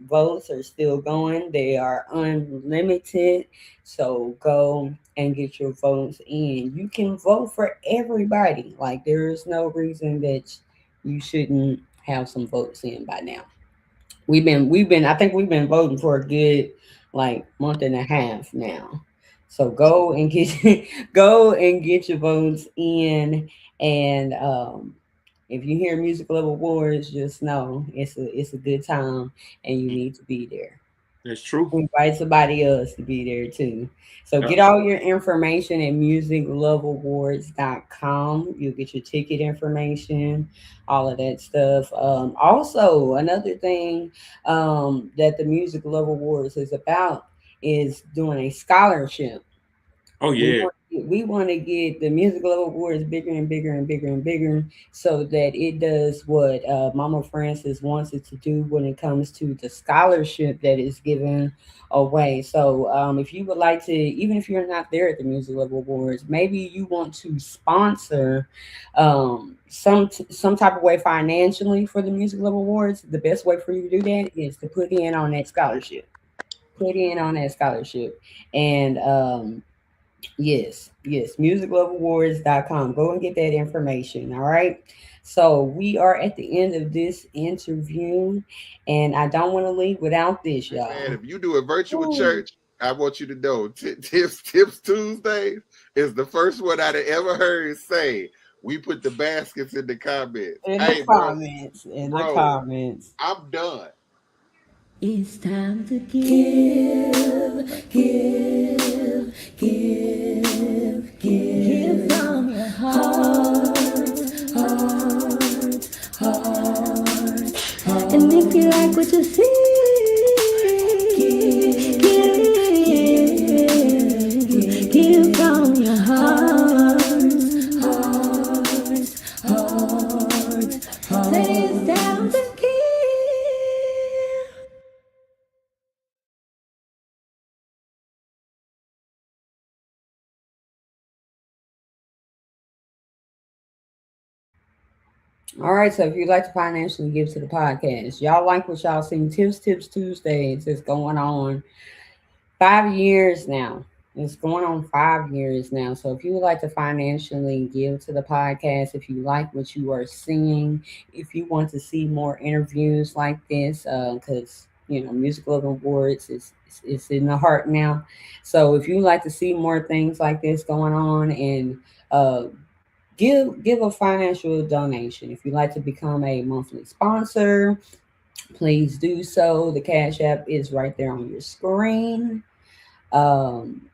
A: votes are still going. They are unlimited. So go and get your votes in. You can vote for everybody. Like there is no reason that you shouldn't have some votes in by now. We've been I think we've been voting for a good like month and a half now. So go and get go and get your votes in and if you hear Music Love Awards, just know it's a good time and you need to be there.
B: That's true.
A: Invite somebody else to be there too. So
B: Yeah.
A: get all your information at musicloveawards.com. You'll get your ticket information, all of that stuff. Also, another thing that the Music Love Awards is about is doing a scholarship.
B: Oh yeah.
A: We want to get the music level awards bigger and bigger and bigger and bigger so that it does what Mama Francis wants it to do when it comes to the scholarship that is given away. So if you would like to, even if you're not there at the music level awards, maybe you want to sponsor some type of way financially for the music level awards. The best way for you to do that is to put in on that scholarship. Put in on that scholarship and yes, yes, musicloveawards.com. Go and get that information. All right. So we are at the end of this interview, and I don't want to leave without this,
E: Hey man,
A: y'all.
E: if you do a virtual
A: Ooh.
E: church, I want you to know Tips Tuesdays is the first one I'd have ever heard say we put the baskets in the comments.
A: In the
E: Hey, bro,
A: comments, in the
E: bro,
A: comments.
E: I'm done.
A: It's time to give, give, give, give from your heart, heart, heart. And if you like what you see, give from your heart, heart, heart, heart. Say it's down to give. All right, so if you'd like to financially give to the podcast, y'all like what y'all seen Tips Tuesdays is going on 5 years now. It's going on 5 years now. So if you would like to financially give to the podcast, if you like what you are seeing, if you want to see more interviews like this, because Music Love Awards is in the heart now. So if you like to see more things like this going on and uh, give a financial donation. If you'd like to become a monthly sponsor, please do so. The Cash App is right there on your screen. Um,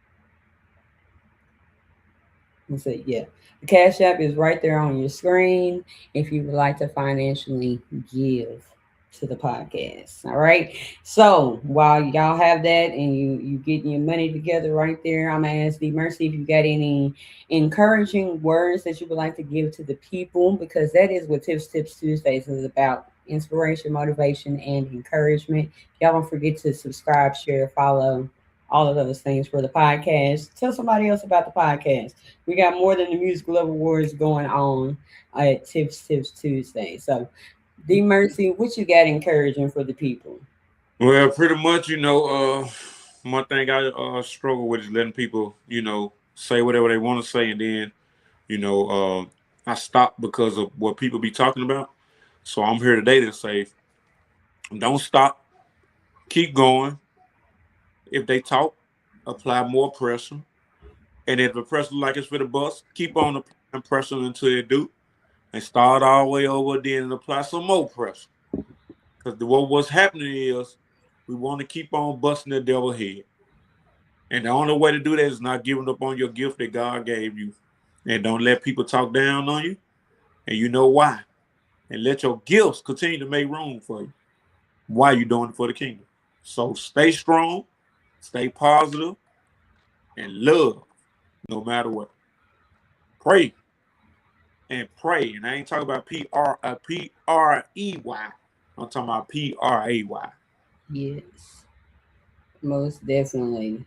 A: let's see, yeah. The Cash App is right there on your screen if you would like to financially give to the podcast. All right. So while y'all have that and you getting your money together right there, I'm gonna ask the Mercy if you got any encouraging words that you would like to give to the people because that is what Tips Tuesdays is about. Inspiration, motivation, and encouragement. Y'all don't forget to subscribe, share, follow, all of those things for the podcast. Tell somebody else about the podcast. We got more than the Music Love Awards going on at Tips Tuesday. So, D Mercy, what you got encouraging for the people?
B: Well, pretty much, one thing I struggle with is letting people, say whatever they want to say, and then, you know, I stop because of what people be talking about. So I'm here today to say, don't stop, keep going. If they talk, apply more pressure, and if the pressure like it's for the bus, keep on applying pressure until it do, and start all the way over then and apply some more pressure. Because what's happening is we want to keep on busting the devil head. And the only way to do that is not giving up on your gift that God gave you. And don't let people talk down on you. And you know why. And let your gifts continue to make room for you. Why you doing it for the kingdom. So stay strong, stay positive, and love no matter what. Pray and pray. And I ain't talking about P-R-E-Y. I'm talking about P-R-A-Y.
A: Yes, most definitely.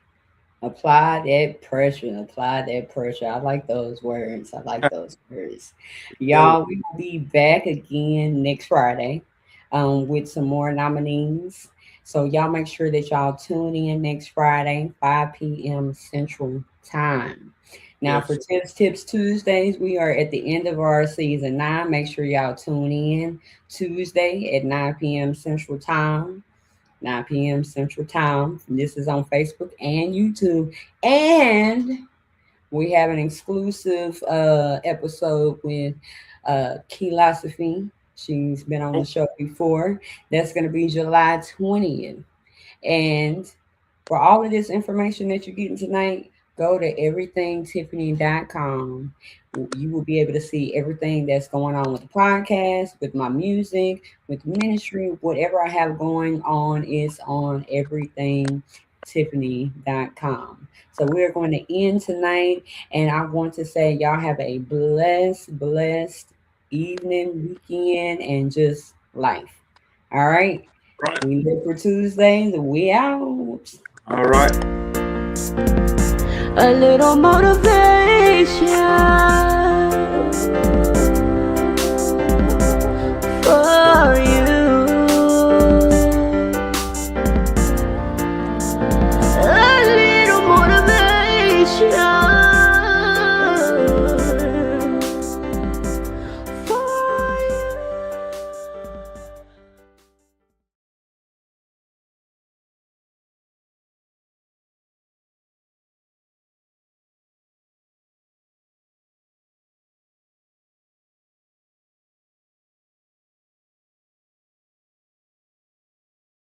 A: Apply that pressure. Apply that pressure. I like those words. I like those words.
B: So,
A: Y'all, we will be back again next Friday with some more nominees. So y'all make sure that y'all tune in next Friday, 5 p.m. Central Time. Now for
B: yes.
A: Tips Tuesdays, we are at the end of our season 9. Make sure y'all tune in Tuesday at 9 p.m. Central Time. 9 p.m. Central Time. This is on Facebook and YouTube. And we have an exclusive episode with Philosophy. She's been on the
B: Oh,
A: show before. That's going to be July 20th. And for all of this information that you're getting tonight, go to everythingtiffany.com. You will be able to see everything that's going on with the podcast, with my music, with ministry, whatever I have going on is on everythingtiffany.com. So we're going to end tonight, and I want to say y'all have a blessed evening, weekend, and just life. All right.
B: right.
A: We live for Tuesdays. We out.
B: All right.
A: A little motivation.